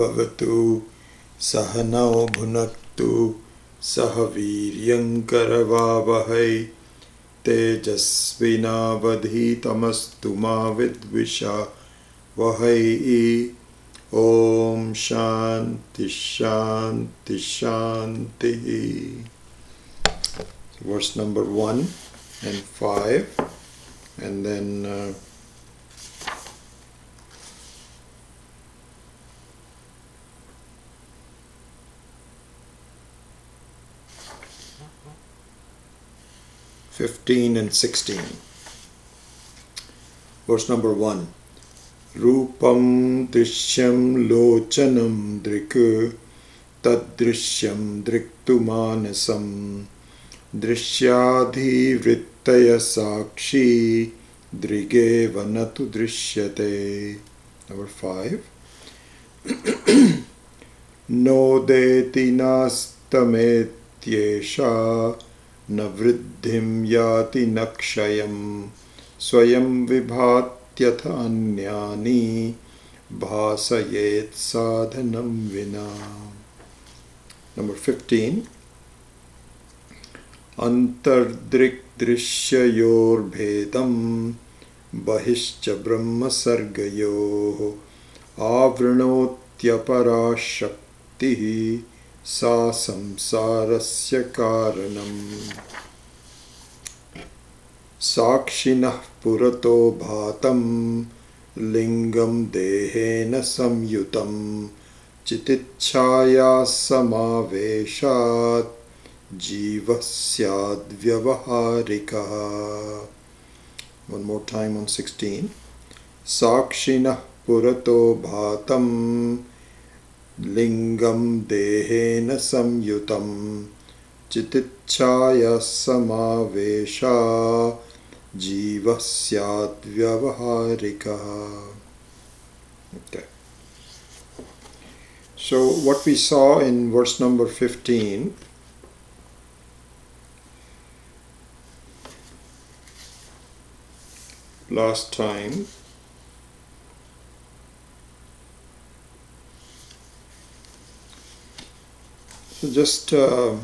Bhavatu Sahanao Bhunaktu Sahaviryamkaravavahai Tejasvinavadhitamastu ma vidvisha vahai. Om Shanti Shanti Shanti. Verse number 1 and 5, and then 15 and 16. Verse number 1. Rupam drishyam lochanam drik tadrishyam driktumanasam drishyadhi vrittaya sakshi drige vanatu drishyate. Number 5. Nodeti nastametyesha na vriddhim yati nakshayam swayam vibhatyatha anyani bhasayet sadhanam vina. Number 15. Antardrik drishayor bhedam bahischa brahma sargayo avranotya shakti sa samsarasya karanam. Sakshinah purato bhatam lingam dehena samyutam chitichaya samaveshat jivasyad vyavaharika. One more time on 16. Sakshinah purato bhatam lingam dehena samyutam chitichaya samavesha jivasyat vyavaharika. Okay. So what we saw in verse number 15, last time, so just a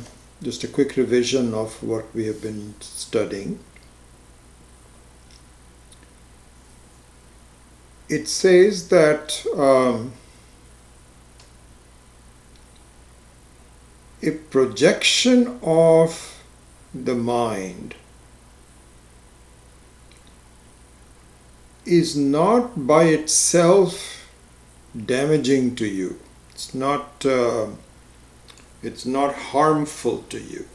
quick revision of what we have been studying. It says that a projection of the mind is not by itself damaging to you. It's not harmful to you.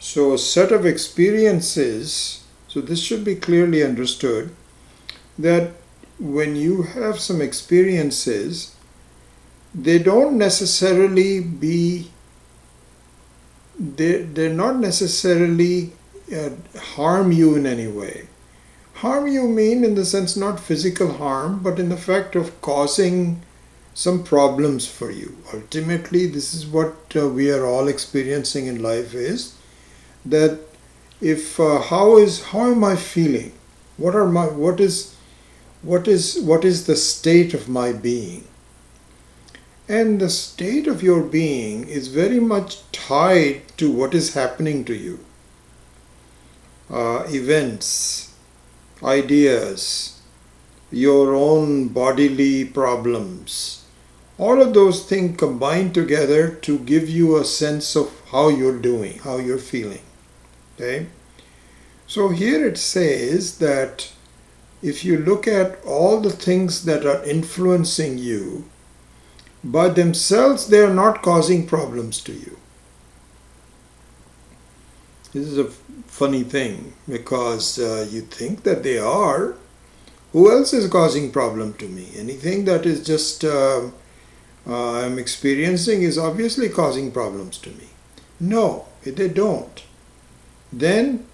So a set of experiences, so this should be clearly understood, that when you have some experiences, they don't necessarily they're not necessarily harm you in any way. Harm you mean in the sense not physical harm, but in the fact of causing some problems for you. Ultimately, this is what we are all experiencing in life, is that if how am I feeling? What is the state of my being? And the state of your being is very much tied to what is happening to you. Events, ideas, your own bodily problems, all of those things combine together to give you a sense of how you're doing, how you're feeling. Okay? So here it says that if you look at all the things that are influencing you, by themselves they are not causing problems to you. This is a funny thing, because you think that they are. Who else is causing problem to me? Anything that is just I'm experiencing is obviously causing problems to me. No, they don't. Then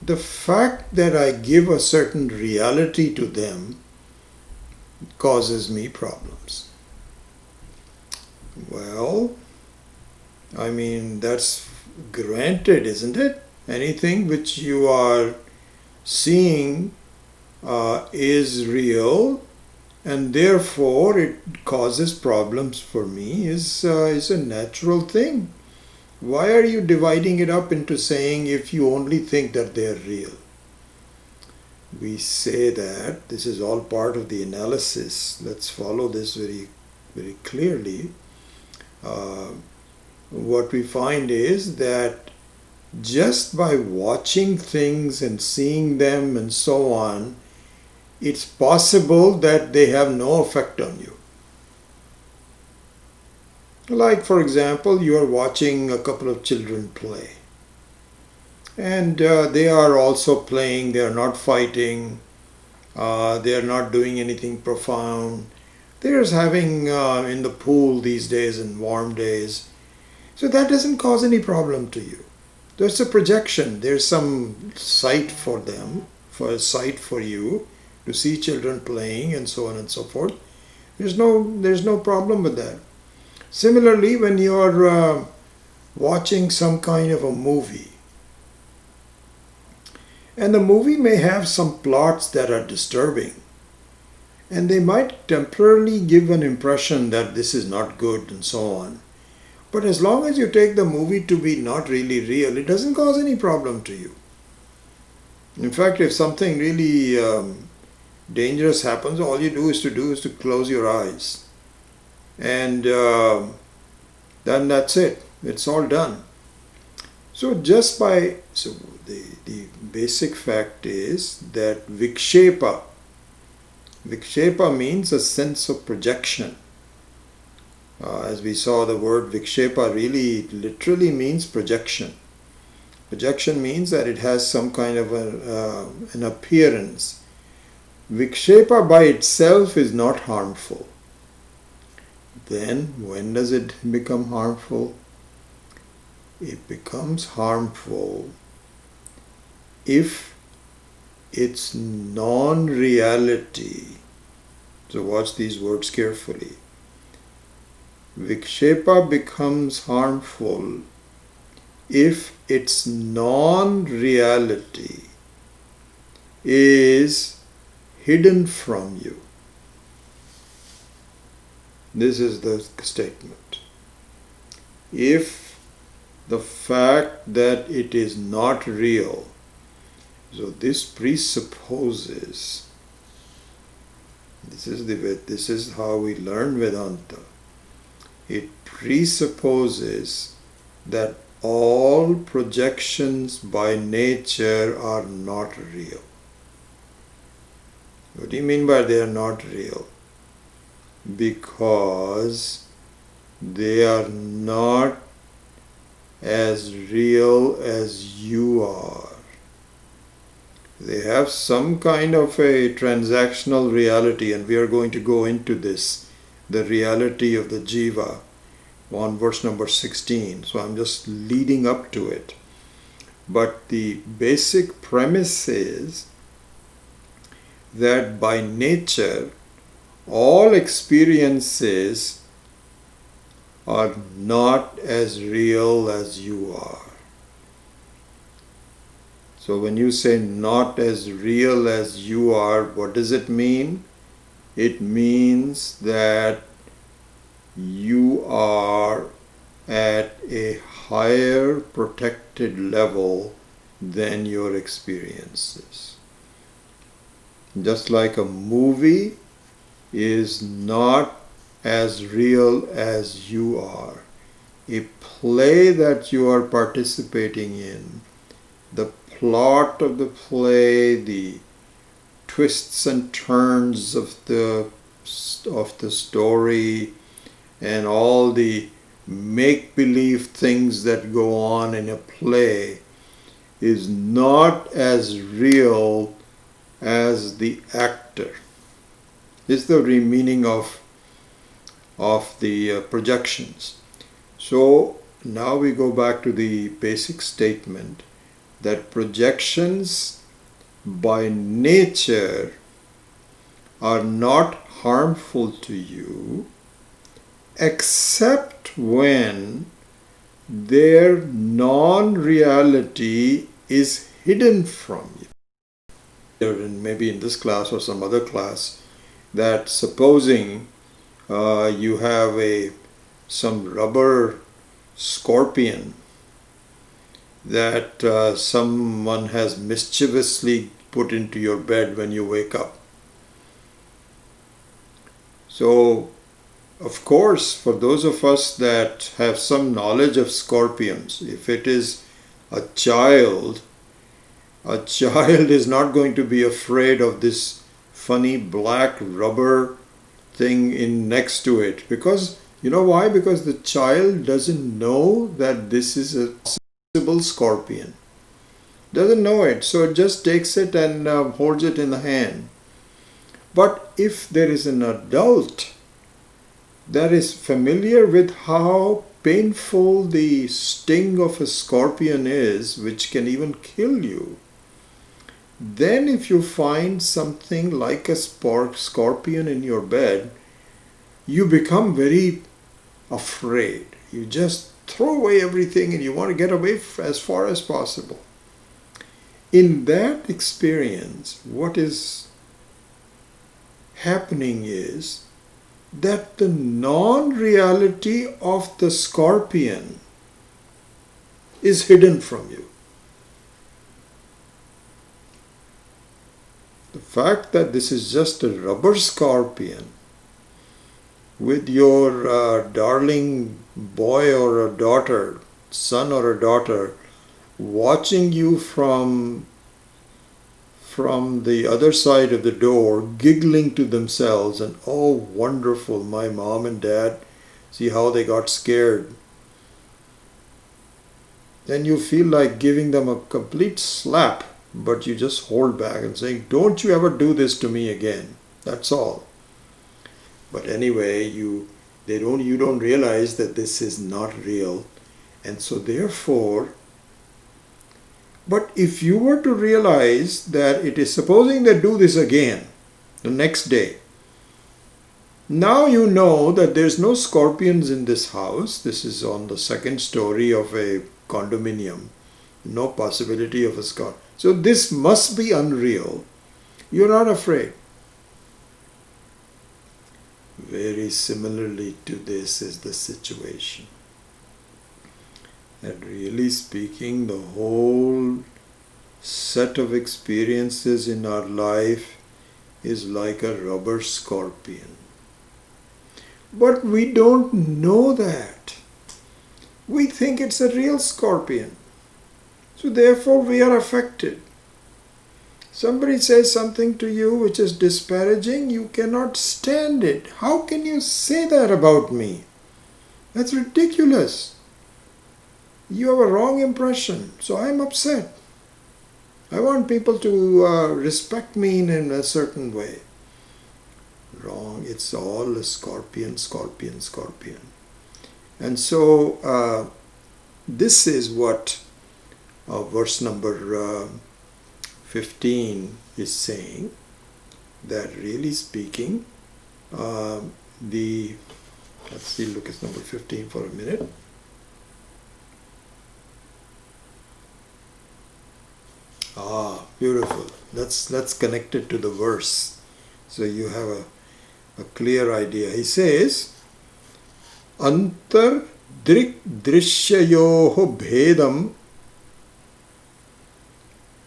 the fact that I give a certain reality to them causes me problems. Well, I mean, that's granted, isn't it? Anything which you are seeing is real and therefore it causes problems for me is a natural thing. Why are you dividing it up into saying if you only think that they are real? We say that this is all part of the analysis. Let's follow this very, very clearly. What we find is that just by watching things and seeing them and so on, it's possible that they have no effect on you. Like, for example, you are watching a couple of children play. And they are also playing, they are not fighting, they are not doing anything profound. They are having in the pool these days in warm days. So that doesn't cause any problem to you. There's a projection, there's some sight for them, for a sight for you to see children playing and so on and so forth. There's no problem with that. Similarly, when you're watching some kind of a movie, and the movie may have some plots that are disturbing, and they might temporarily give an impression that this is not good and so on. But as long as you take the movie to be not really real, it doesn't cause any problem to you. In fact, if something really dangerous happens, all you do is to close your eyes. And then that's it. It's all done. So the basic fact is that vikshepa means a sense of projection. As we saw, the word vikshepa really literally means projection. Projection means that it has some kind of an appearance. Vikshepa by itself is not harmful. Then when does it become harmful? It becomes harmful if its non-reality. So watch these words carefully. Vikshepa becomes harmful if its non-reality is hidden from you. This is the statement. If the fact that it is not real, so this presupposes, this is how we learn Vedanta. It presupposes that all projections by nature are not real. What do you mean by they are not real? Because they are not as real as you are. They have some kind of a transactional reality, and we are going to go into this, the reality of the jiva, on verse number 16. So I'm just leading up to it. But the basic premise is that by nature, all experiences are not as real as you are. So when you say not as real as you are, what does it mean? It means that you are at a higher protected level than your experiences. Just like a movie is not as real as you are. A play that you are participating in, the plot of the play, the twists and turns of the story, and all the make-believe things that go on in a play is not as real as the actor. This is the meaning of the projections. So now we go back to the basic statement that projections by nature are not harmful to you except when their non-reality is hidden from you. Maybe in this class or some other class, that supposing you have some rubber scorpion that someone has mischievously put into your bed when you wake up. So, of course, for those of us that have some knowledge of scorpions, if it is a child is not going to be afraid of this funny black rubber thing in next to it. Because, you know why? Because the child doesn't know that this is a possible scorpion. Doesn't know it, so it just takes it and holds it in the hand. But if there is an adult that is familiar with how painful the sting of a scorpion is, which can even kill you, then if you find something like a scorpion in your bed, you become very afraid. You just throw away everything and you want to get away as far as possible. In that experience, what is happening is that the non-reality of the scorpion is hidden from you. The fact that this is just a rubber scorpion with your darling boy or a daughter, son or a daughter, watching you from the other side of the door, giggling to themselves, and oh wonderful, my mom and dad, see how they got scared. Then you feel like giving them a complete slap, but you just hold back and saying, don't you ever do this to me again. That's all. But anyway, you don't realize that this is not real. And so therefore, but if you were to realize that it is, supposing they do this again the next day, now you know that there's no scorpions in this house. This is on the second story of a condominium. No possibility of a scorpion. So this must be unreal. You're not afraid. Very similarly to this is the situation. And really speaking, the whole set of experiences in our life is like a rubber scorpion. But we don't know that. We think it's a real scorpion. So therefore we are affected. Somebody says something to you which is disparaging, you cannot stand it. How can you say that about me? That's ridiculous. You have a wrong impression, so I'm upset. I want people to respect me in a certain way. Wrong. It's all a scorpion, scorpion, scorpion. And so this is what verse number 15 is saying, that really speaking, let's see, look at number 15 for a minute. Beautiful. Let's connect it to the verse, so you have a clear idea. He says, Drg Drsyayoho bhedam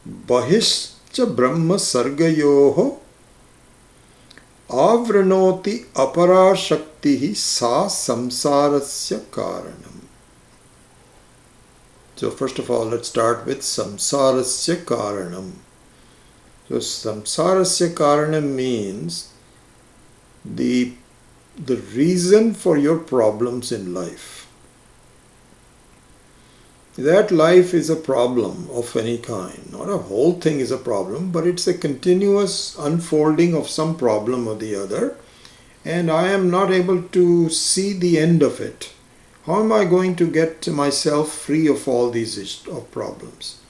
Bahischa Brahma Sargayoho Avranoti Aparashaktihi Sa Samsarasya Karanam. So first of all, let's start with Samsarasya Karanam. So Samsarasya Karanam means the reason for your problems in life. That life is a problem of any kind. Not a whole thing is a problem, but it's a continuous unfolding of some problem or the other. And I am not able to see the end of it. How am I going to get myself free of all these problems?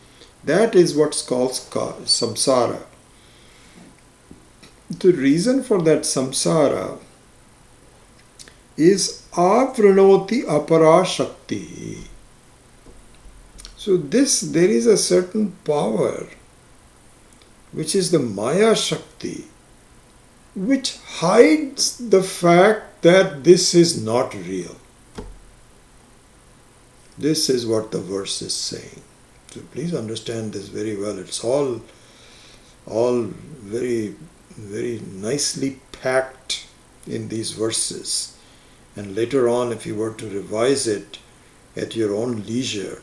That is what's called samsara. The reason for that samsara is avranoti apara shakti. So there is a certain power which is the Maya Shakti, which hides the fact that this is not real. This is what the verse is saying. So please understand this very well. It's all very, very nicely packed in these verses. And later on, if you were to revise it at your own leisure,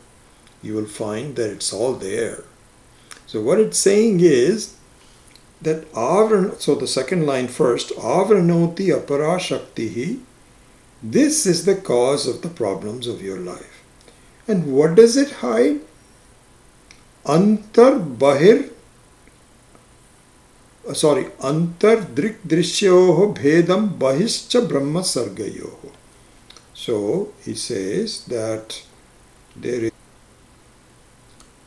you will find that it's all there. So what it's saying is that so the second line first, avranoti apara shaktihi, this is the cause of the problems of your life. And what does it hide? Antar Drg Drsyoho bhedam bahischa brahma sargayoho. So he says that there is,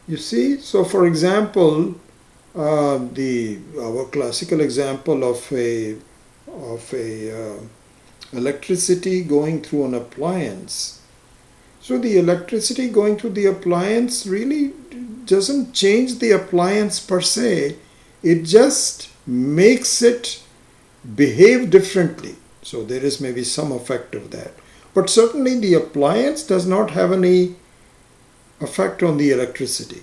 you see, so for example, our classical example of a electricity going through an appliance. So the electricity going through the appliance really doesn't change the appliance per se. It just makes it behave differently. So there is maybe some effect of that. But certainly the appliance does not have any effect on the electricity.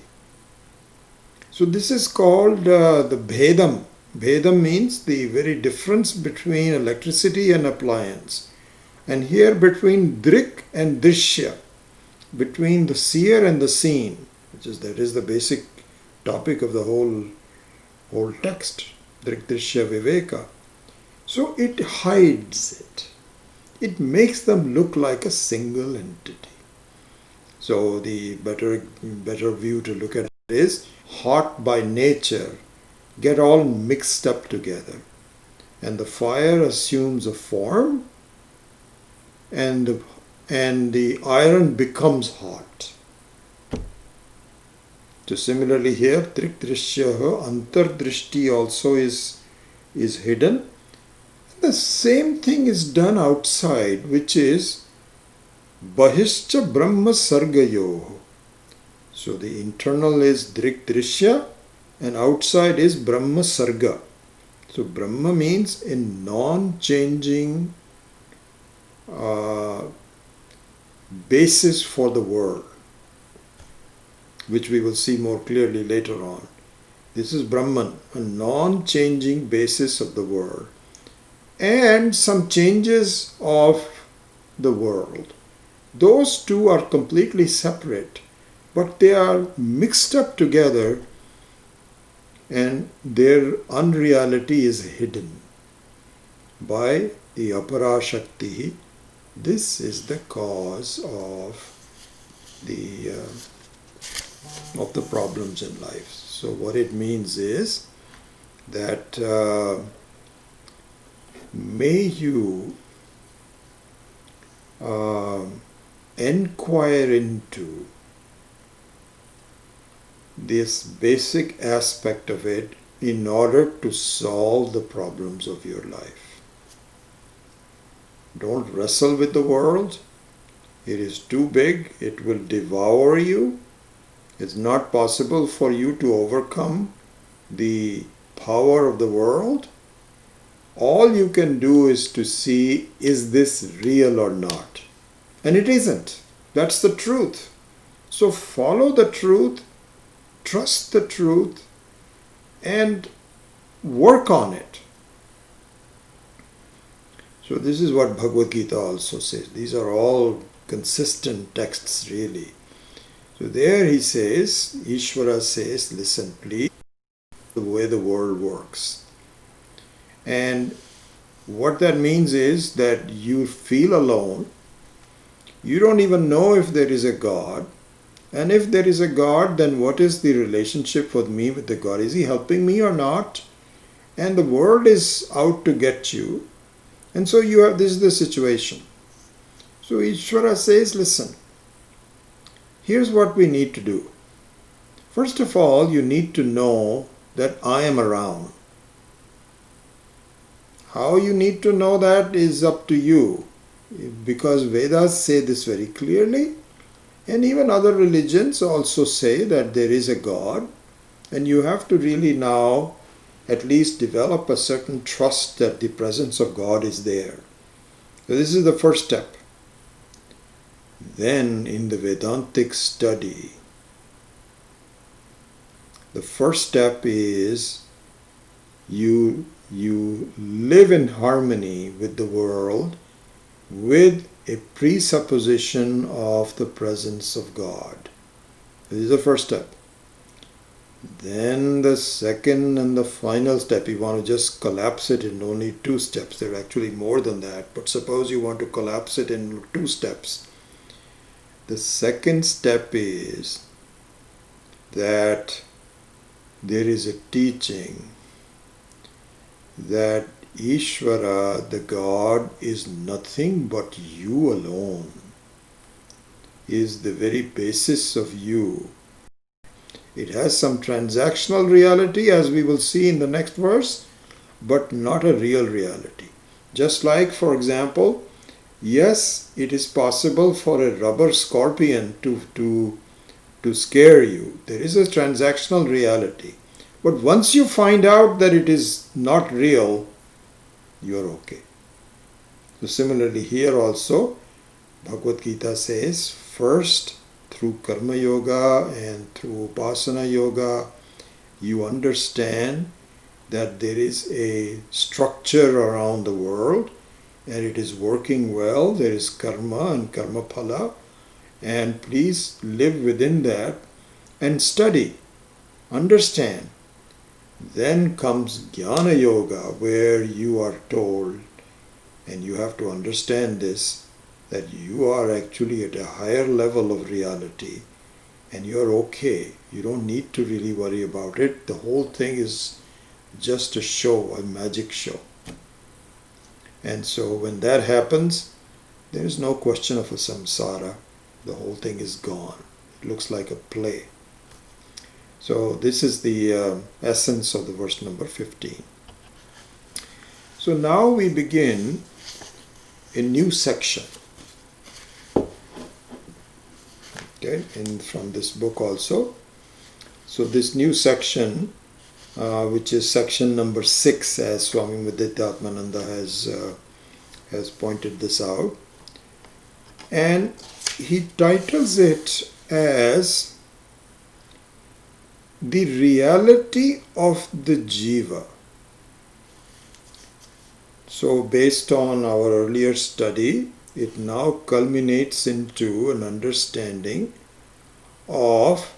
So this is called the bhedam. Bhedam means the very difference between electricity and appliance. And here between Drg and Drsya, between the seer and the seen, that is the basic topic of the whole text, Drg Drsya Viveka. So it hides it. It makes them look like a single entity. So the better view to look at it is hot by nature get all mixed up together, and the fire assumes a form, and the iron becomes hot. So similarly here, Drg Drsya antardrishti also is hidden. The same thing is done outside, which is bahischa brahma sargayoho. So the internal is Drg Drsya and outside is brahma sarga. So brahma means a non-changing basis for the world, which we will see more clearly later on. This is Brahman, a non-changing basis of the world, and some changes of the world. Those two are completely separate, but they are mixed up together, and their unreality is hidden by the apara shakti. This is the cause of the problems in life. So what it means is that may you inquire into this basic aspect of it in order to solve the problems of your life. Don't wrestle with the world. It is too big. It will devour you. It's not possible for you to overcome the power of the world. All you can do is to see, is this real or not? And it isn't. That's the truth. So follow the truth, trust the truth, and work on it. So this is what Bhagavad Gita also says. These are all consistent texts really. So there he says, Ishvara says, listen please, the way the world works. And what that means is that you feel alone. You don't even know if there is a God. And if there is a God, then what is the relationship with me with the God? Is he helping me or not? And the world is out to get you. And so this is the situation. So Ishvara says, listen, here's what we need to do. First of all, you need to know that I am around. How you need to know that is up to you, because Vedas say this very clearly, and even other religions also say that there is a God, and you have to really now at least develop a certain trust that the presence of God is there. So this is the first step. Then in the Vedantic study, the first step is you live in harmony with the world with a presupposition of the presence of God. This is the first step. Then the second and the final step, you want to just collapse it in only 2 steps. There are actually more than that, but suppose you want to collapse it in 2 steps. The second step is that there is a teaching that Ishvara, the God, is nothing but you alone, is the very basis of you. It has some transactional reality, as we will see in the next verse, but not a real reality. Just like, for example, yes, it is possible for a rubber scorpion to scare you. There is a transactional reality. But once you find out that it is not real, you're okay. So similarly here also, Bhagavad Gita says, first through Karma Yoga and through Upasana Yoga, you understand that there is a structure around the world and it is working well. There is karma and karma phala, and please live within that and study, understand. Then comes Jnana Yoga, where you are told, and you have to understand this, that you are actually at a higher level of reality and you're okay. You don't need to really worry about it. The whole thing is just a show, a magic show. And so when that happens, there is no question of a samsara. The whole thing is gone. It looks like a play. So this is the essence of the verse number 15. So now we begin a new section. Okay, and from this book also. So this new section, which is section number 6, as Swami Madhyaatmananda has pointed this out, and he titles it as the reality of the jiva. So based on our earlier study, it now culminates into an understanding of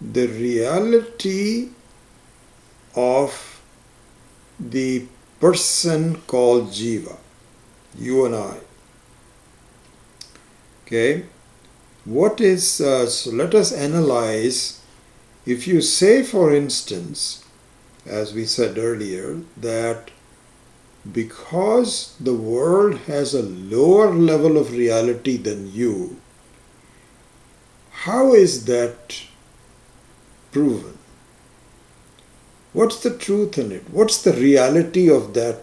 the reality of the person called jiva, you and I. Okay, what is, so let us analyze. If you say, for instance, as we said earlier, that because the world has a lower level of reality than you, how is that proven? What's the truth in it? What's the reality of that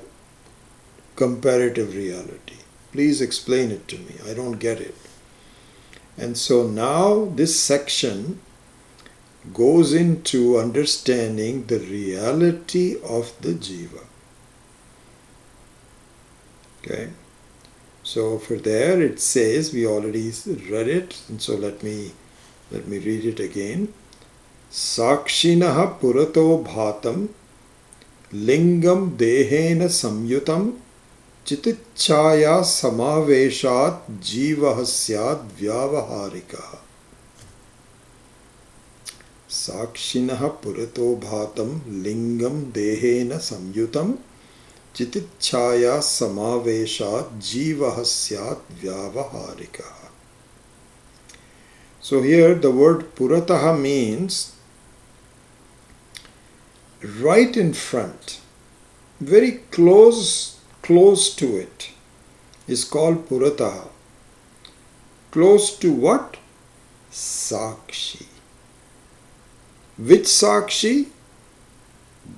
comparative reality? Please explain it to me. I don't get it. And so now this section goes into understanding the reality of the jiva. Okay, so for there it says, we already read it, and so let me read it again. Sakshinaha purato bhatam lingam dehena samyutam chitichaya samaveshat jivah syad vyavaharika. Sakshinaha purato bhatam lingam dehena samyutam chitichaya samaveshat jivah syat vyavaharika. So here the word purataha means right in front, very close to it, is called purataha. Close to what? Sakshi. Which Sakshi?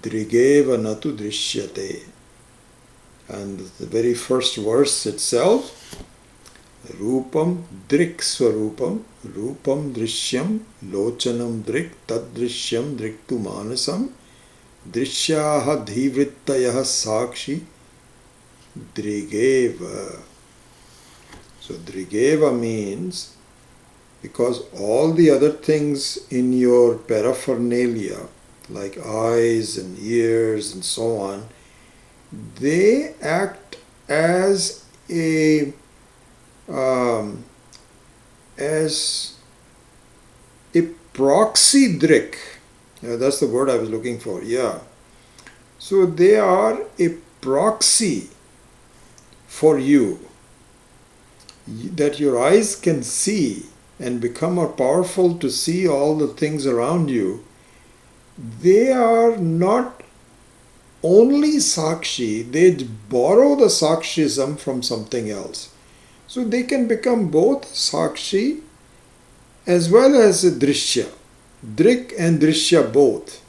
Drigeva natu drishyate. And the very first verse itself, Rupam Drik Swarupam, Rupam Drishyam, Lochanam Drik, Tad Drishyam Driktu Manasam, Drishyaha dhivrittayah sakshi Drigeva. So Drigeva means because all the other things in your paraphernalia, like eyes and ears and so on, they act as a proxy drik. That's the word I was looking for. Yeah. So they are a proxy for you, that your eyes can see and become more powerful to see all the things around you. They are not only sakshi, they borrow the sakshism from something else. So they can become both sakshi as well as a drishya. Drik and drishya both.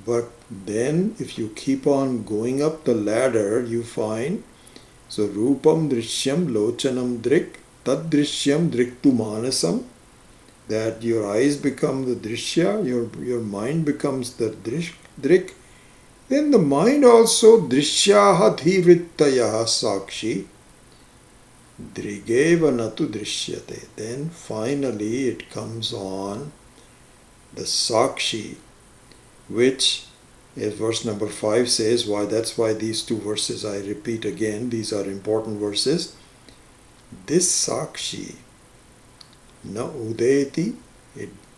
But then if you keep on going up the ladder, you find, so rupam drishyam lochanam drik, tad drishyam driktu manasam, that your eyes become the drishya, your mind becomes the drik. Then the mind also drishyaha dhivrittayaha sakshi drigeva natu drishyate. Then finally it comes on the sakshi, which, as verse number 5 says, that's why these two verses I repeat again, these are important verses. This sakshi na udeti,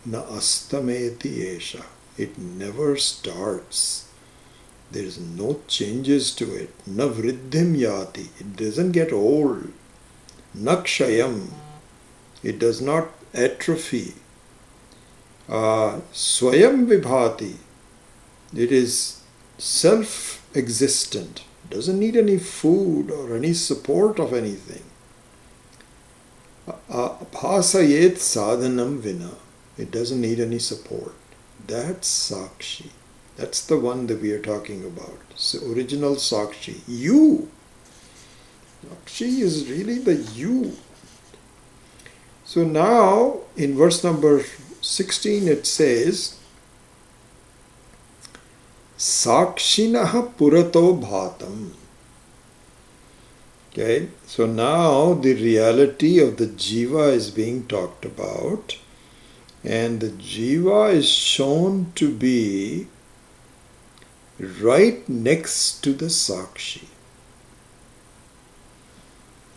na astameti esha. It never starts. There is no changes to it. Na vriddhim yati. It doesn't get old. Na kshayam. It does not atrophy. Swayam vibhati. It is self-existent. Doesn't need any food or any support of anything. Bhasayet sadhanam vina. It doesn't need any support. That's sakshi. That's the one that we are talking about. So original sakshi. You. Sakshi is really the you. So now in verse number 16 it says, Sakshinaha purato bhatam. Okay, so now the reality of the jiva is being talked about, and the jiva is shown to be right next to the sakshi.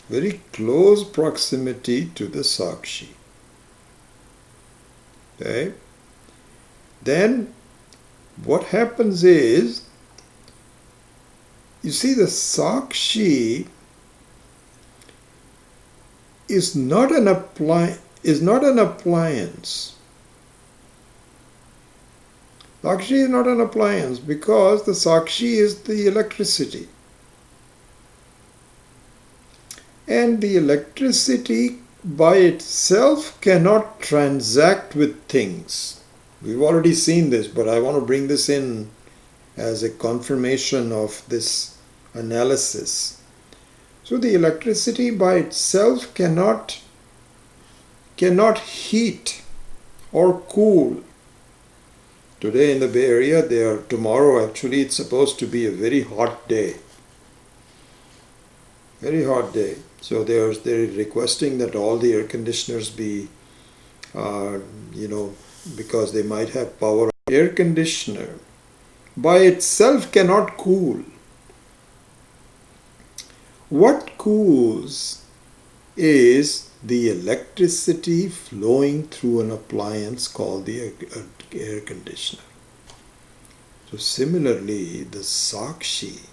Very close proximity to the sakshi. Okay, then what happens is, you see, the sakshi is not an appliance. Sakshi is not an appliance because the sakshi is the electricity. And the electricity by itself cannot transact with things. We've already seen this, but I want to bring this in as a confirmation of this analysis. So the electricity by itself cannot heat or cool. Today in the Bay Area, tomorrow actually it's supposed to be a very hot day. Very hot day. So they're requesting that all the air conditioners be, because they might have power. Air conditioner by itself cannot cool. What cools is the electricity flowing through an appliance called the air conditioner. So similarly, the sakshi,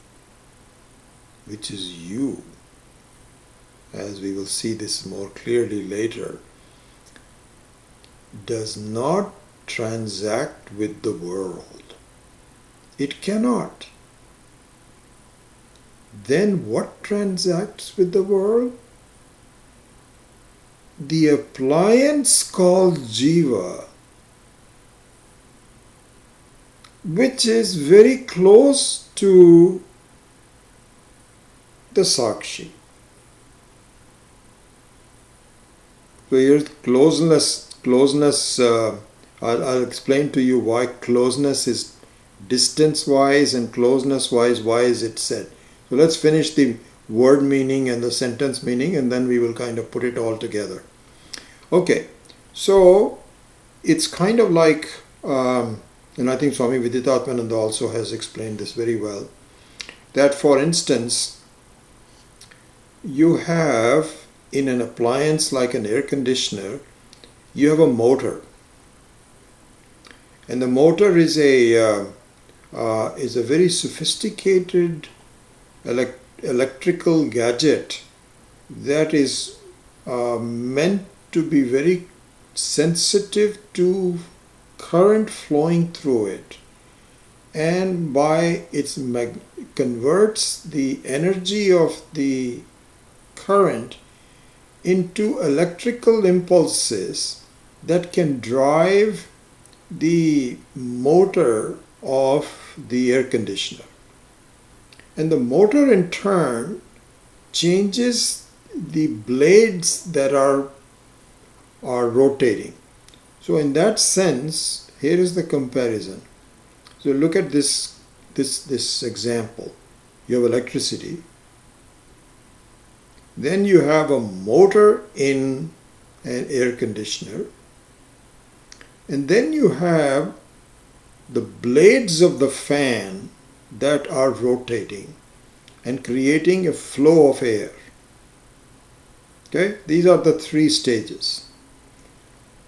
which is you, as we will see this more clearly later, does not transact with the world. It cannot. Then what transacts with the world? The appliance called jiva, which is very close to the sakshi. So here's closeness. I'll explain to you why closeness is distance wise and closeness wise, why is it said? So let's finish the word meaning and the sentence meaning, and then we will kind of put it all together. Okay, so it's kind of like, and I think Swami Viditatmananda also has explained this very well, that for instance, you have in an appliance like an air conditioner, you have a motor. And the motor is a very sophisticated electrical gadget that is meant to be very sensitive to current flowing through it, and by its converts the energy of the current into electrical impulses that can drive the motor of the air conditioner. And the motor in turn changes the blades that are rotating. So in that sense, here is the comparison. So look at this example. You have electricity. Then you have a motor in an air conditioner. And then you have the blades of the fan that are rotating and creating a flow of air. Okay, these are the three stages.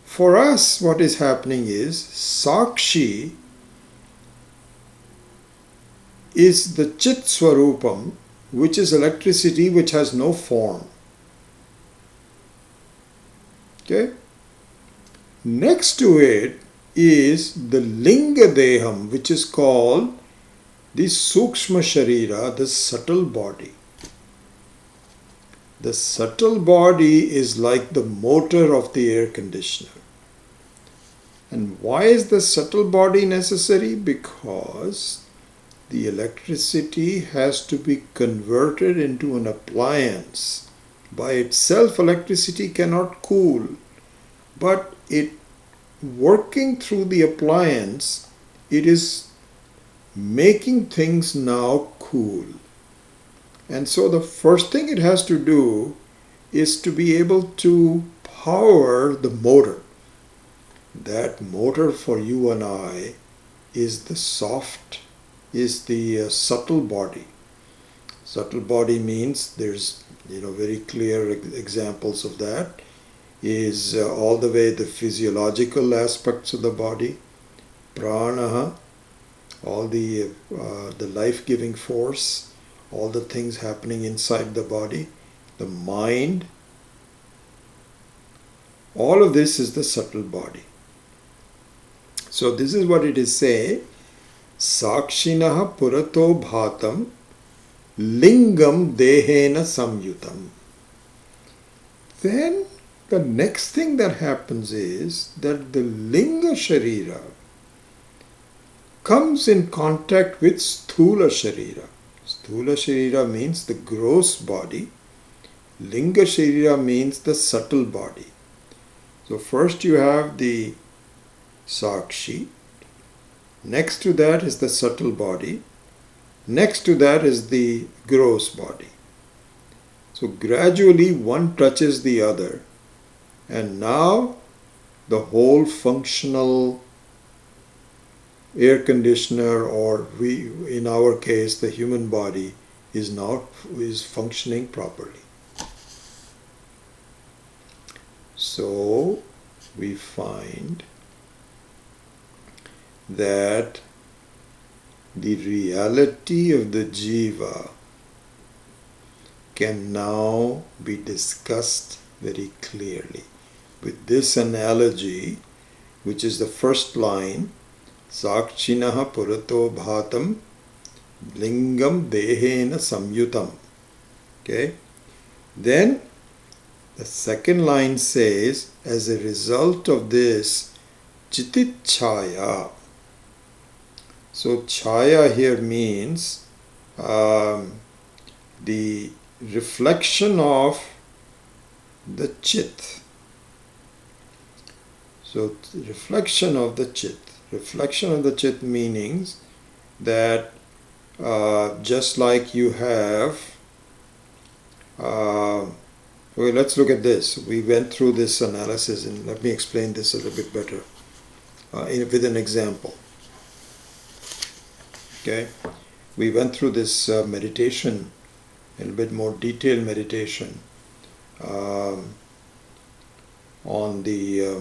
For us, what is happening is Sakshi is the Chit Swarupam, which is electricity which has no form. Okay? Next to it is the Linga Deham, which is called the Sukshma Sharira, the subtle body. The subtle body is like the motor of the air conditioner. And why is the subtle body necessary? Because the electricity has to be converted into an appliance. By itself, electricity cannot cool, but it working through the appliance, it is making things now cool. And so the first thing it has to do is to be able to power the motor. That motor for you and I is the subtle body. Subtle body means there's very clear examples of that. Is all the way the physiological aspects of the body, pranaha, all the life-giving force, all the things happening inside the body, the mind. All of this is the subtle body. So this is what it is saying. Sakshinaha purato bhatam lingam dehena samyutam. Then the next thing that happens is that the linga sharira comes in contact with sthula sharira. Sthula sharira means the gross body. Linga sharira means the subtle body. So first you have the sakshi. Next to that is the subtle body. Next to that is the gross body. So gradually one touches the other. And now the whole functional air conditioner, or in our case the human body, is functioning properly. So we find that the reality of the jiva can now be discussed very clearly with this analogy, which is the first line, Sakshinaha purato bhatam lingam dehena samyutam. Okay? Then the second line says, as a result of this, chitit chaya. So chaya here means the reflection of the chit. So reflection of the chit. Reflection of the chit meanings that just like you have, well, let's look at this. We went through this analysis, and let me explain this a little bit better with an example. Okay, we went through this meditation, a little bit more detailed meditation on the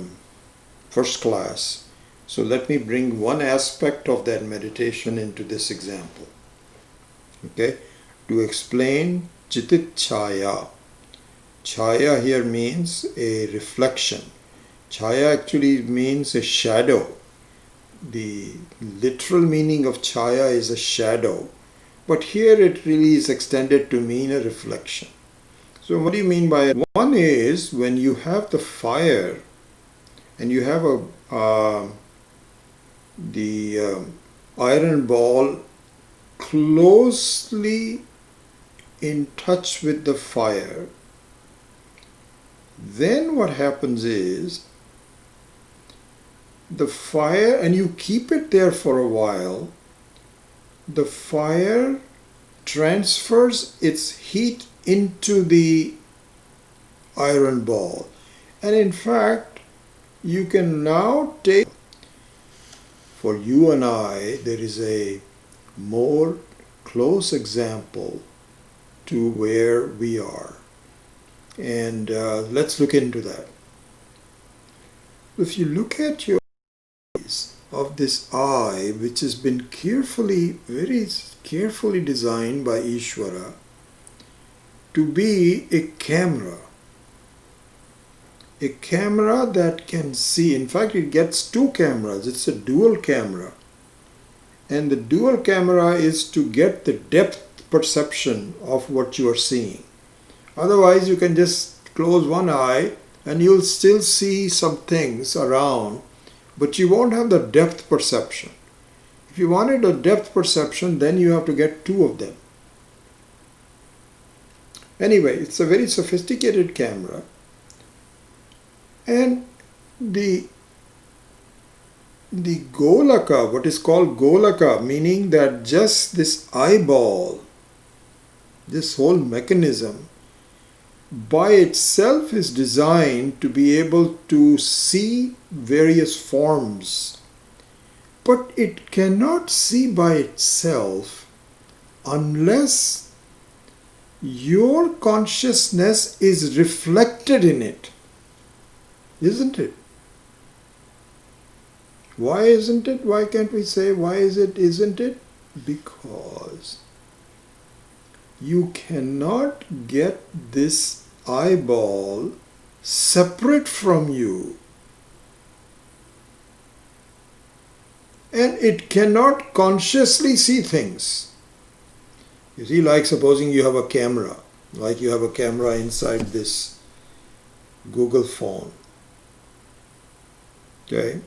first class. So let me bring one aspect of that meditation into this example. Okay, to explain Chitit Chaya. Chaya here means a reflection. Chaya actually means a shadow. The literal meaning of Chaya is a shadow, but here it really is extended to mean a reflection. So what do you mean by it? One is when you have the fire and you have the iron ball closely in touch with the fire, then what happens is the fire, and you keep it there for a while, the fire transfers its heat into the iron ball. And in fact, you can now take, for you and I, there is a more close example to where we are. And let's look into that. If you look at your eyes of this eye, which has been very carefully designed by Ishvara to be a camera that can see. In fact, it gets two cameras. It's a dual camera. And the dual camera is to get the depth perception of what you are seeing. Otherwise, you can just close one eye and you'll still see some things around, but you won't have the depth perception. If you wanted a depth perception, then you have to get two of them. Anyway, it's a very sophisticated camera. And the golaka, what is called golaka, meaning that just this eyeball, this whole mechanism, by itself is designed to be able to see various forms. But it cannot see by itself unless your consciousness is reflected in it. Isn't it? Why isn't it? Why can't we say, why is it, isn't it? Because you cannot get this eyeball separate from you. And it cannot consciously see things. You see, like supposing you have a camera, like you have a camera inside this Google phone. Okay?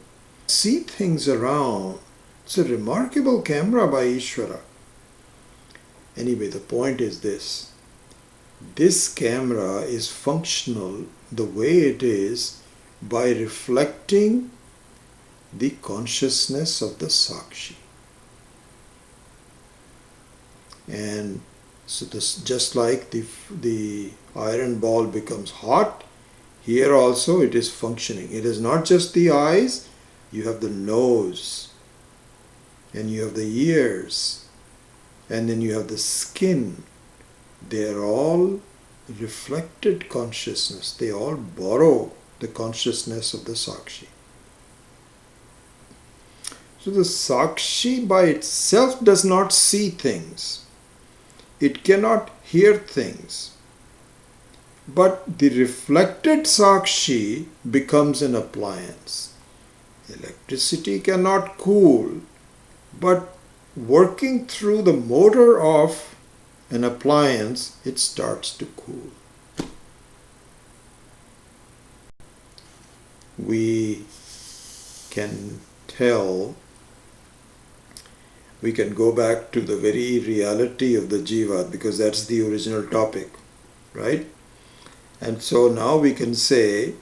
See things around. It's a remarkable camera by Ishvara. Anyway, the point is this. This camera is functional the way it is by reflecting the consciousness of the Sakshi. And so this, just like the iron ball becomes hot, here also it is functioning. It is not just the eyes, you have the nose, and you have the ears, and then you have the skin. They are all reflected consciousness. They all borrow the consciousness of the Sakshi. So the Sakshi by itself does not see things. It cannot hear things. But the reflected Sakshi becomes an appliance. Electricity cannot cool, but working through the motor of an appliance, it starts to cool. We can tell, we can go back to the very reality of the jiva, because that's the original topic, right? And so now we can say,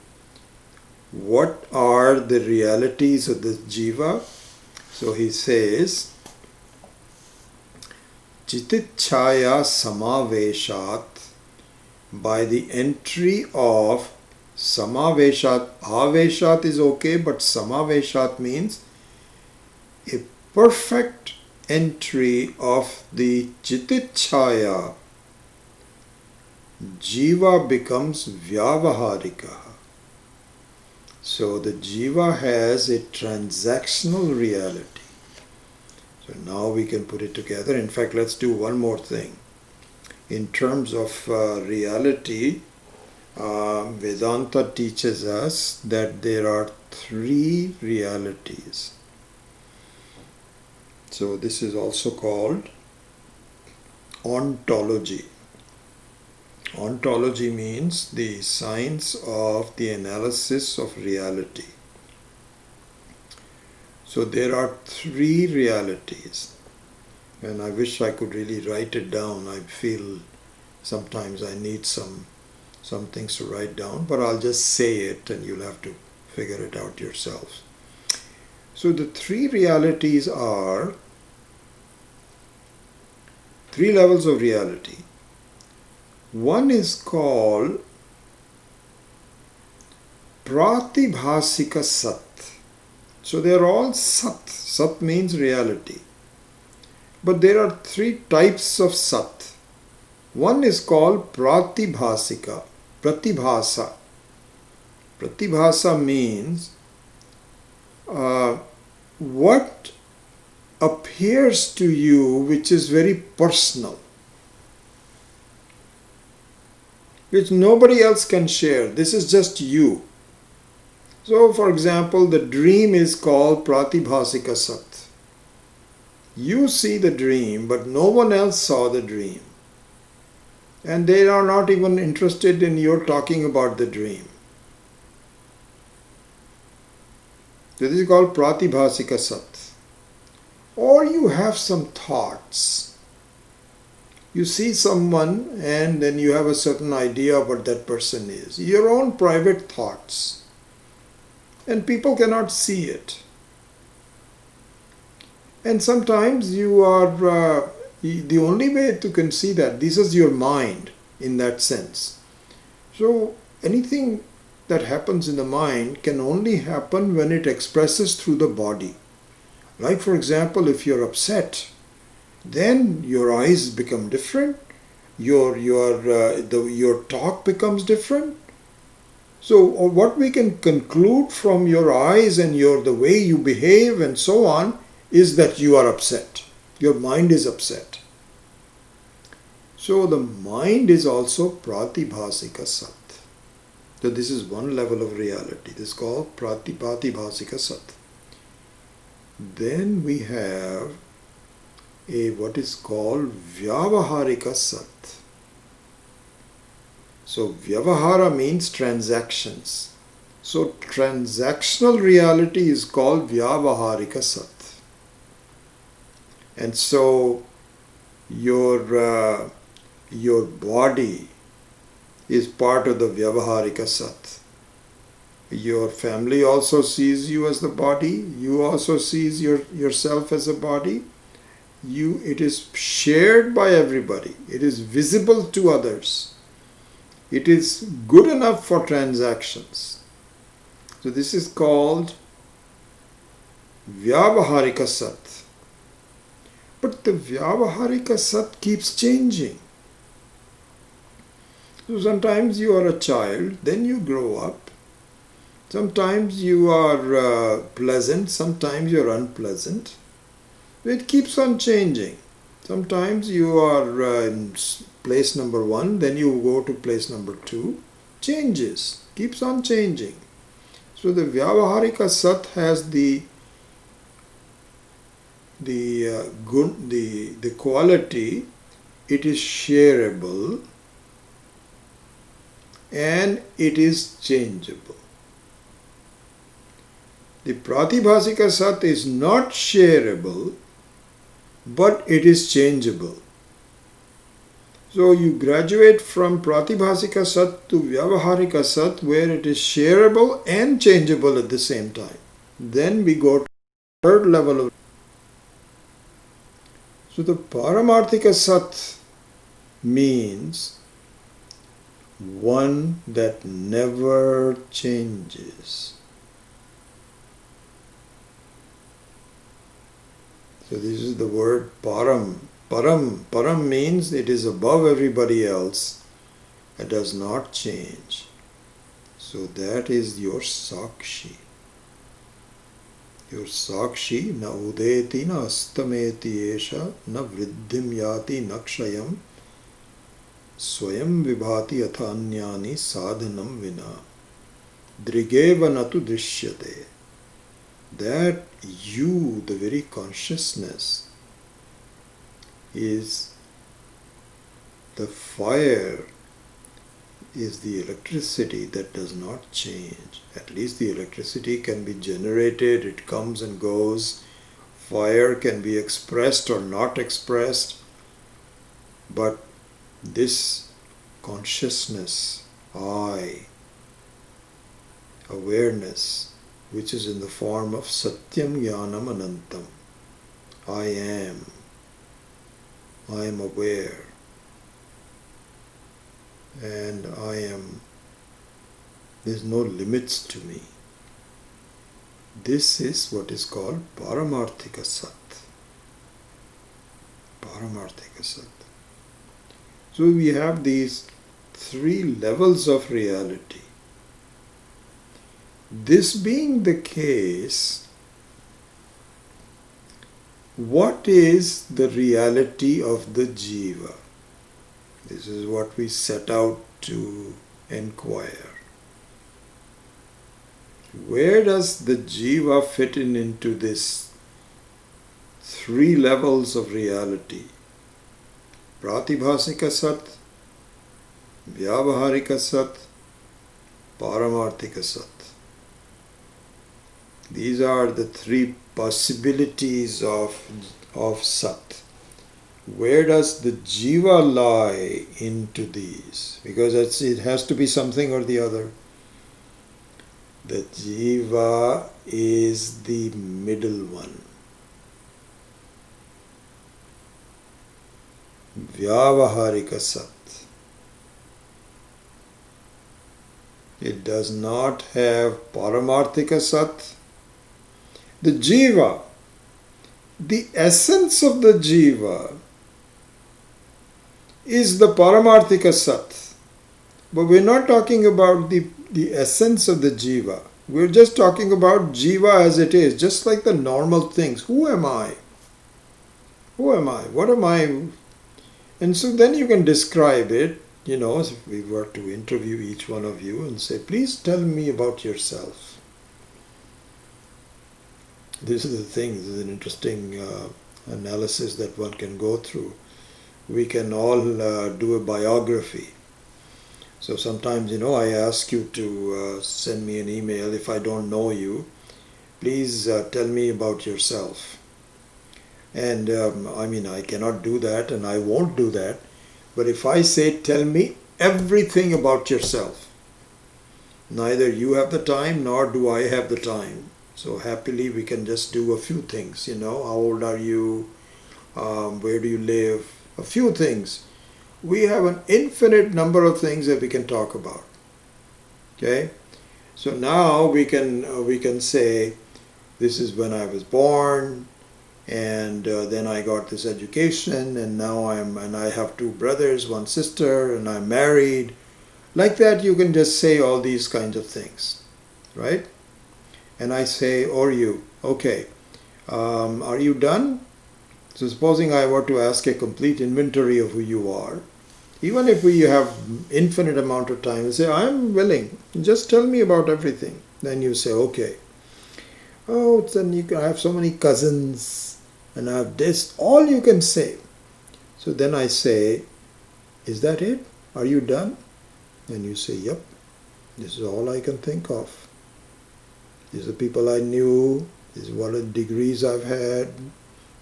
what are the realities of the jiva? So he says, Chitichaya Samaveshat, by the entry of Samaveshat. Aveshat is okay, but Samaveshat means a perfect entry of the Chitichaya. Jiva becomes Vyavaharika. So the Jiva has a transactional reality. So now we can put it together. In fact, let's do one more thing. In terms of reality, Vedanta teaches us that there are three realities. So this is also called ontology. Ontology means the science of the analysis of reality. So there are three realities, and I wish I could really write it down. I feel sometimes I need some things to write down, but I'll just say it and you'll have to figure it out yourselves. So the three realities are three levels of reality. One is called Pratibhasika Sat. So they are all Sat. Sat means reality. But there are three types of Sat. One is called Pratibhasika. Pratibhasa. Pratibhasa means what appears to you which is very personal, which nobody else can share. This is just you. So, for example, the dream is called Pratibhasika Sat. You see the dream, but no one else saw the dream. And they are not even interested in your talking about the dream. So this is called Pratibhasika Sat. Or you have some thoughts. You see someone and then you have a certain idea of what that person is. Your own private thoughts. And people cannot see it. And sometimes you are, the only way to can see that, this is your mind in that sense. So anything that happens in the mind can only happen when it expresses through the body. Like for example, if you're upset, then your eyes become different, your talk becomes different. So what we can conclude from your eyes and the way you behave and so on is that you are upset. Your mind is upset. So the mind is also Pratibhasika Sat. So this is one level of reality. This is called Pratibhasika Sat. Then we have what is called Vyavaharika Sat. So Vyavahara means transactions. So transactional reality is called Vyavaharika Sat. And so your body is part of the Vyavaharika Sat. Your family also sees you as the body. You also sees yourself as a body. It is shared by everybody. It is visible to others. It is good enough for transactions. So this is called Vyavaharika Sat. But the Vyavaharika Sat keeps changing. So sometimes you are a child, then you grow up. Sometimes you are pleasant, sometimes you are unpleasant. It keeps on changing. Sometimes you are in place number 1, then you go to place number 2. Changes, keeps on changing. So the Vyavaharika Sat has the quality, it is shareable and it is changeable. The Pratibhasika Sat is not shareable, but it is changeable. So you graduate from Pratibhasika Sat to Vyavaharika Sat, where it is shareable and changeable at the same time. Then we go to the third level of. So the Paramarthika Sat means one that never changes. So this is the word Param. Param means it is above everybody else. It does not change. So that is your Sakshi. Your Sakshi na udeti na astameti esha na vriddhim yati na kshayam swayam vibhati athanyani sadhanam vina drigeva natu drishyate. That you, the very consciousness, is the fire, is the electricity that does not change. At least the electricity can be generated, it comes and goes. Fire can be expressed or not expressed. But this consciousness, I, awareness, which is in the form of Satyam Jnanam Anantam. I am aware, and there's no limits to me. This is what is called Paramarthika Sat. Paramarthika Sat. So we have these three levels of reality. This being the case, what is the reality of the jiva? This is what we set out to inquire. Where does the jiva fit into this three levels of reality? Pratibhasika Sat, Vyavaharika Sat, Paramarthika Sat. These are the three possibilities of Sat. Where does the jiva lie into these? Because it has to be something or the other. The jiva is the middle one. Vyavaharika Sat. It does not have Paramarthika Sat. The jiva, the essence of the jiva is the Paramarthika Sat. But we're not talking about the essence of the jiva. We're just talking about jiva as it is, just like the normal things. Who am I? Who am I? What am I? And so then you can describe it, if we were to interview each one of you and say, please tell me about yourself. This is the thing, this is an interesting analysis that one can go through. We can all do a biography. So sometimes, I ask you to send me an email if I don't know you. Please tell me about yourself. And I cannot do that and I won't do that. But if I say, tell me everything about yourself, neither you have the time nor do I have the time. So happily we can just do a few things, how old are you, where do you live, a few things. We have an infinite number of things that we can talk about. Okay? So now we can say, this is when I was born, and then I got this education, and now I have two brothers, one sister, and I'm married. Like that you can just say all these kinds of things, right? And I say, or you, okay, are you done? So supposing I were to ask a complete inventory of who you are, even if we have infinite amount of time, we say, I'm willing, just tell me about everything. Then you say, okay, oh, then I have so many cousins, and I have this, all you can say. So then I say, is that it? Are you done? And you say, yep, this is all I can think of. These are the people I knew, these are what the degrees I've had,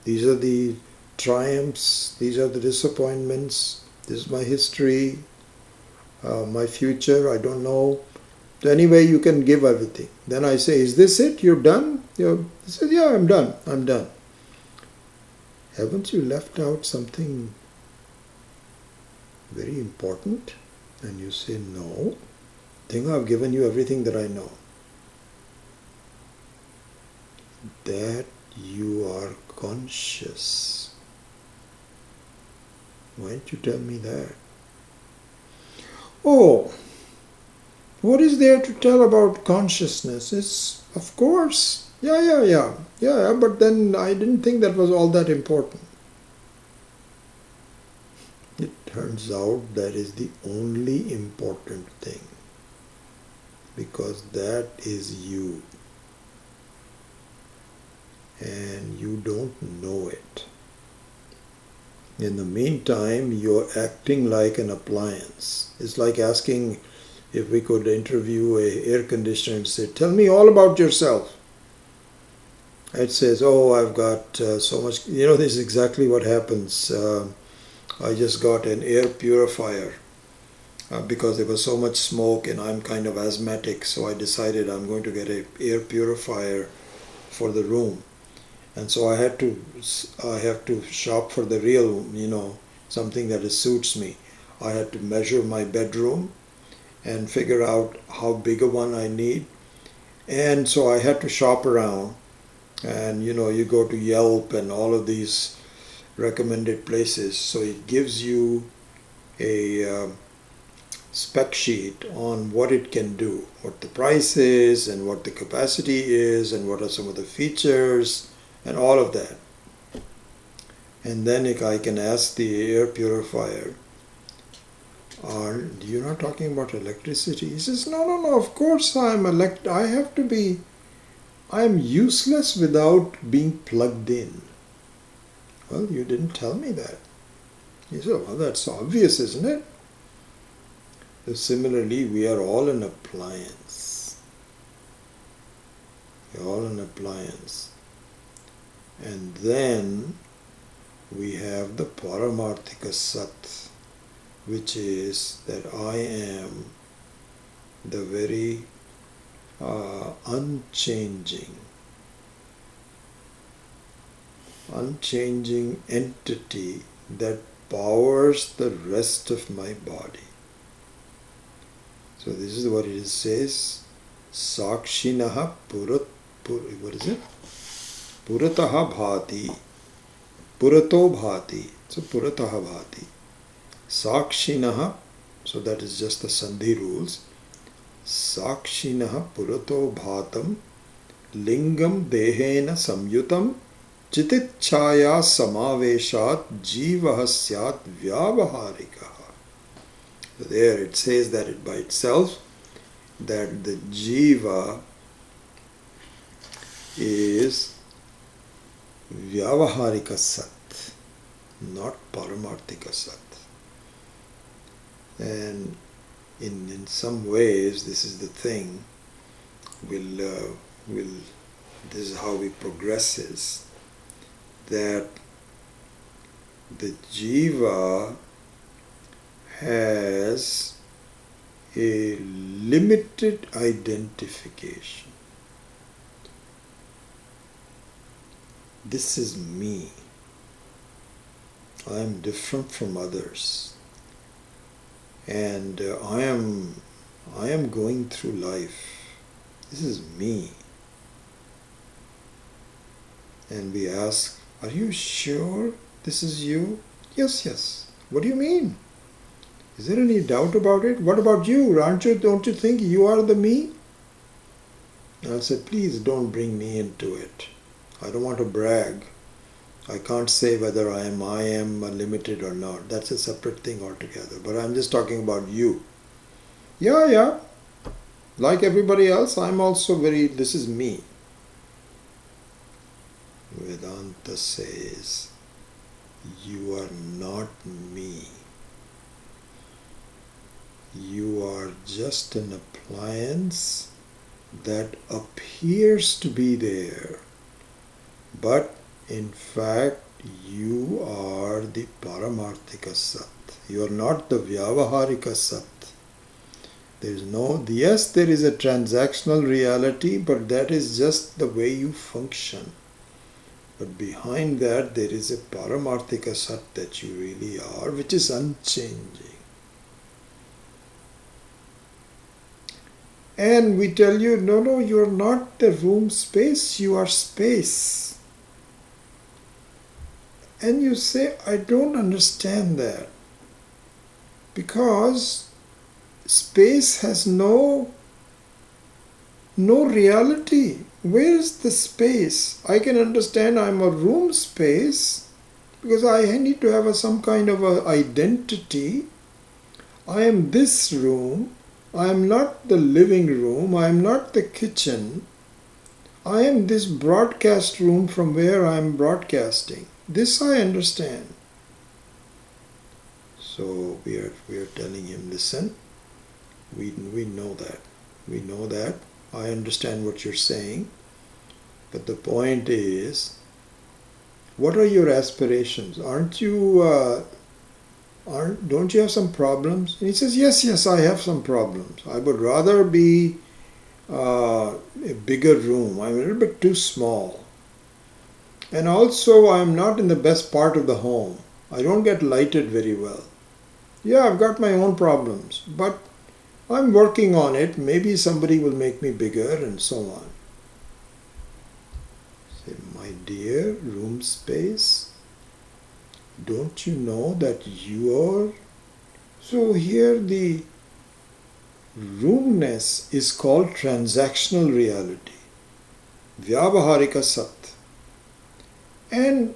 these are the triumphs, these are the disappointments, this is my history, my future, I don't know. So anyway, you can give everything. Then I say, is this it? You're done? He says, yeah, I'm done. Haven't you left out something very important? And you say, no. I think I've given you everything that I know. That you are conscious. Why didn't you tell me that? Oh, what is there to tell about consciousness? It's, of course, yeah, but then I didn't think that was all that important. It turns out that is the only important thing, because that is you, and you don't know it. In the meantime, you're acting like an appliance. It's like asking if we could interview an air conditioner and say, tell me all about yourself. It says, oh, I've got so much. This is exactly what happens. I just got an air purifier because there was so much smoke and I'm kind of asthmatic. So I decided I'm going to get an air purifier for the room. And so I have to shop for the real, something that suits me. I had to measure my bedroom and figure out how big a one I need. And so I had to shop around. And you go to Yelp and all of these recommended places. So it gives you a spec sheet on what it can do, what the price is and what the capacity is and what are some of the features and all of that. And then I can ask the air purifier, you're not talking about electricity? He says, no, of course I am useless without being plugged in. Well, you didn't tell me that. He said, well, that's obvious, isn't it? So similarly, we are all an appliance. We're all an appliance. And then we have the Paramarthika Sat, which is that I am the very unchanging entity that powers the rest of my body. So this is what it says, Sakshinaha what is it? Purataha bhati. Purato bhati. So purataha bhati. Sakshinaha, so that is just the Sandhi rules. Sakshinaha purato bhatam lingam dehena samyutam chititchaya samaveshat jivaha syat vyavaharikaha. So there it says that it by itself, that the jiva is vyavaharika sat, not paramarthika sat. And in some ways, this is the thing, this is how it progresses, that the jiva has a limited identification. This is me. I am different from others. And I am going through life. This is me. And we ask, are you sure this is you? Yes. What do you mean? Is there any doubt about it? What about you? Don't you think you are the me? And I said, please don't bring me into it. I don't want to brag. I can't say whether I am limited or not. That's a separate thing altogether. But I'm just talking about you. Yeah. Like everybody else, I'm also this is me. Vedanta says, you are not me. You are just an appliance that appears to be there. But in fact, you are the Paramarthika Sat. You are not the Vyavaharika Sat. There is yes, there is a transactional reality, but that is just the way you function. But behind that there is a Paramarthika Sat that you really are, which is unchanging. And we tell you, no, you are not the room space, you are space. And you say, I don't understand that. Because space has no reality. Where is the space? I can understand I'm a room space because I need to have some kind of a identity. I am this room. I am not the living room. I am not the kitchen. I am this broadcast room from where I am broadcasting. This I understand. So we are telling him, listen, we know that. We know that. I understand what you're saying. But the point is, what are your aspirations? Don't you have some problems? And he says, yes, I have some problems. I would rather be a bigger room. I'm a little bit too small. And also, I'm not in the best part of the home. I don't get lighted very well. Yeah, I've got my own problems, but I'm working on it. Maybe somebody will make me bigger and so on. Say, my dear room space, don't you know that you are? So here the roomness is called transactional reality, Vyavaharika Sat. And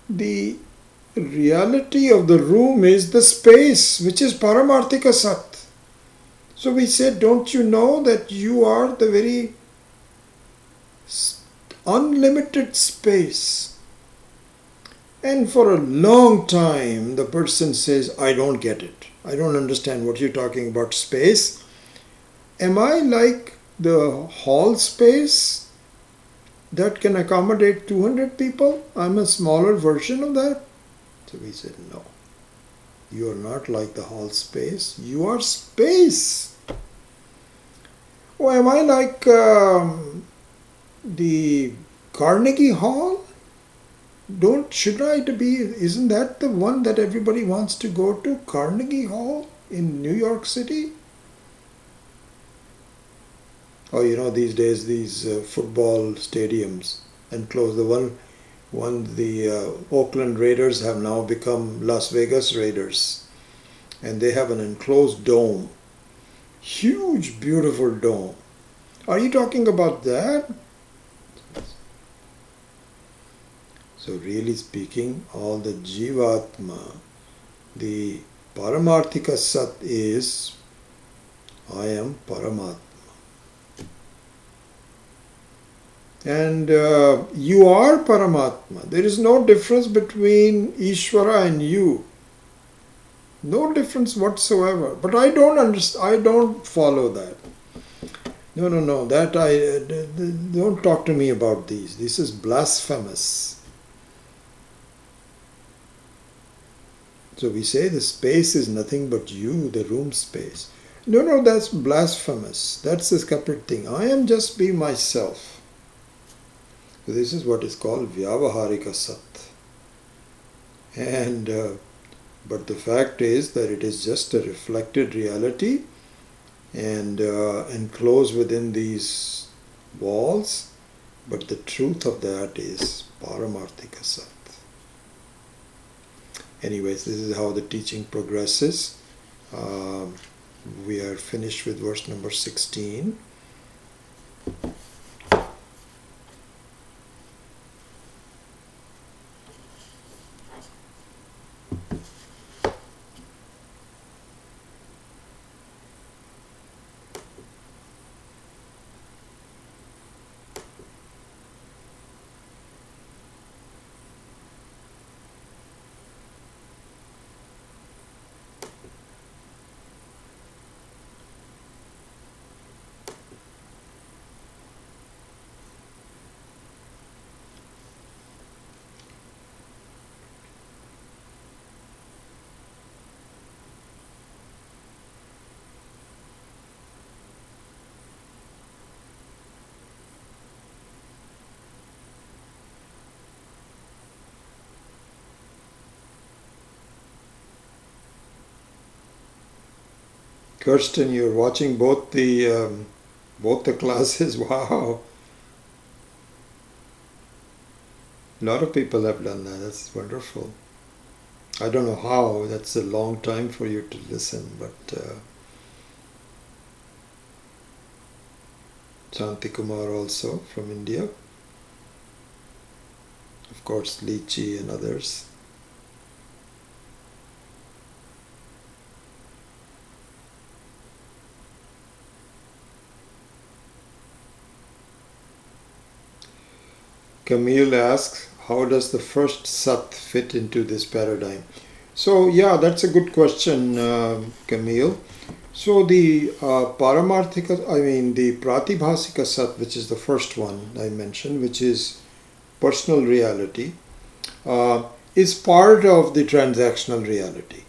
the reality of the room is the space, which is Paramarthika Sat. So we said, don't you know that you are the very unlimited space? And for a long time, the person says, I don't get it. I don't understand what you're talking about space. Am I like the hall space that can accommodate 200 people? I'm a smaller version of that. So we said, no, you are not like the hall space. You are space. Oh, am I like the Carnegie Hall? Isn't that the one that everybody wants to go to? Carnegie Hall in New York City? Oh, these days, these football stadiums enclosed. The Oakland Raiders have now become Las Vegas Raiders. And they have an enclosed dome. Huge, beautiful dome. Are you talking about that? So really speaking, all the Jivatma, the Paramarthika Sat is, I am Paramatma. And you are Paramatma. There is no difference between Ishvara and you. No difference whatsoever. But I don't understand. I don't follow that. No. Don't talk to me about these. This is blasphemous. So we say the space is nothing but you, the room space. No, that's blasphemous. That's a separate thing. I am just be myself. So this is what is called Vyavaharika Sat. And but the fact is that it is just a reflected reality and enclosed within these walls. But the truth of that is Paramarthika Sat. Anyways, this is how the teaching progresses. We are finished with verse number 16. Kirsten, you're watching both the classes. Wow. A lot of people have done that. That's wonderful. I don't know how. That's a long time for you to listen, but Shanti Kumar also from India. Of course, Lychee and others. Camille asks, how does the first Sat fit into this paradigm? So, yeah, that's a good question, Camille. So the the Pratibhasika Sat, which is the first one I mentioned, which is personal reality, is part of the transactional reality.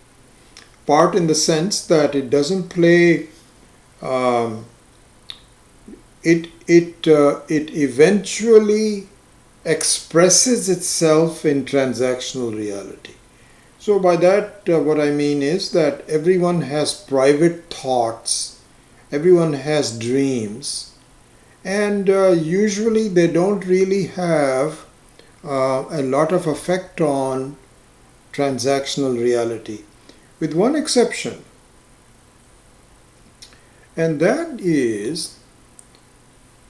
Part in the sense that it doesn't play, it eventually expresses itself in transactional reality. So by that, what I mean is that everyone has private thoughts, everyone has dreams, and usually they don't really have a lot of effect on transactional reality, with one exception, and that is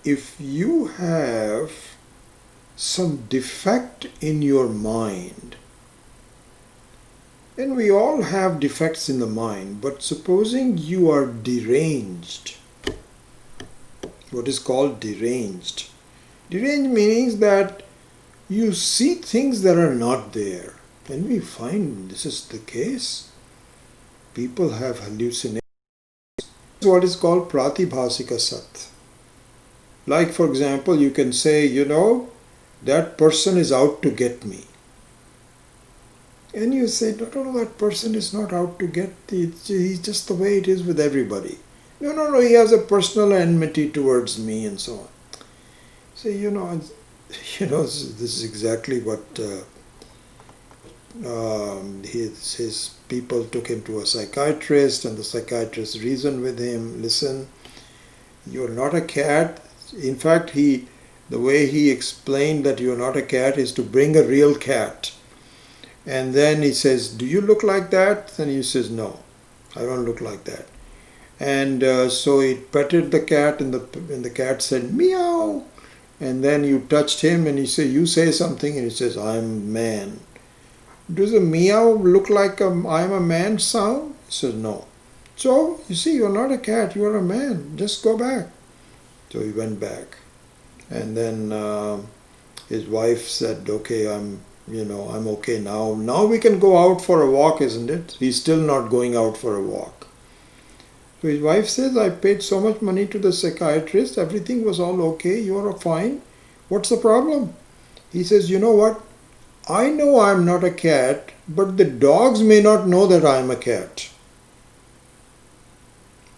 if you have some defect in your mind. And we all have defects in the mind, but supposing you are deranged, what is called deranged. Deranged means that you see things that are not there. And we find this is the case. People have hallucinations. This is what is called Pratibhasika Sat. Like, for example, you can say, that person is out to get me. And you say, no, that person is not out to get me. He's just the way it is with everybody. No, he has a personal enmity towards me and so on. So, this is exactly what his people took him to a psychiatrist, and the psychiatrist reasoned with him, listen, you're not a cat. In fact, the way he explained that you're not a cat is to bring a real cat. And then he says, do you look like that? And he says, no, I don't look like that. And so he petted the cat, and the cat said, meow. And then you touched him, and you say something, and he says, I'm a man. Does a meow look like I'm a man sound? He says, no. So, you see, you're not a cat, you're a man. Just go back. So he went back. And then his wife said, okay, I'm okay now. Now we can go out for a walk, isn't it? He's still not going out for a walk. So his wife says, I paid so much money to the psychiatrist. Everything was all okay. You're fine. What's the problem? He says, you know what? I know I'm not a cat, but the dogs may not know that I'm a cat.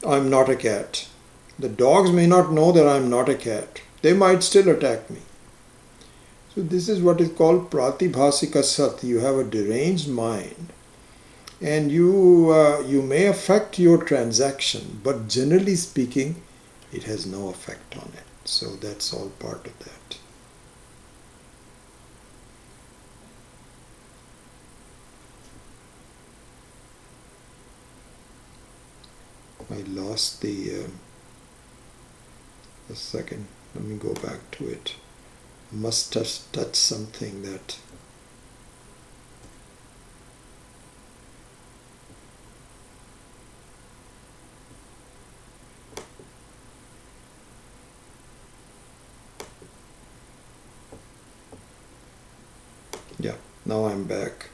I'm not a cat. The dogs may not know that I'm not a cat. They might still attack me. So this is what is called Pratibhasika Sat. You have a deranged mind, and you may affect your transaction, but generally speaking, it has no effect on it. So that's all part of that. I lost a second. Let me go back to it. Must touch something that yeah, now I'm back.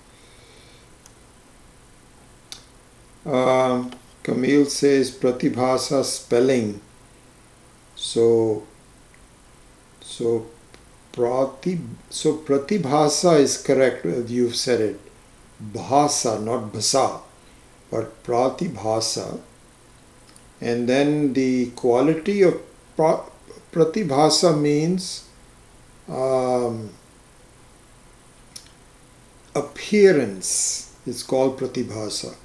Camille says Pratibhasa spelling. So Pratibhasa is correct, you've said it. Bhasa, not bhasa, but Pratibhasa. And then the quality of Pratibhasa means appearance. It's called Pratibhasa.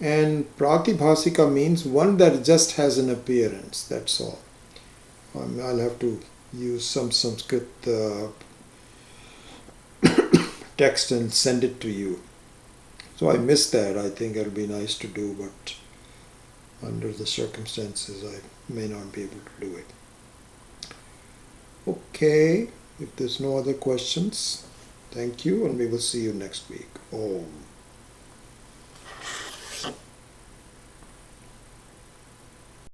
And pratibhasika means one that just has an appearance, that's all. I'll have to use some Sanskrit text and send it to you. So I missed that. I think it'll be nice to do, but under the circumstances I may not be able to do it. Okay, if there's no other questions, thank you, and we will see you next week. Om.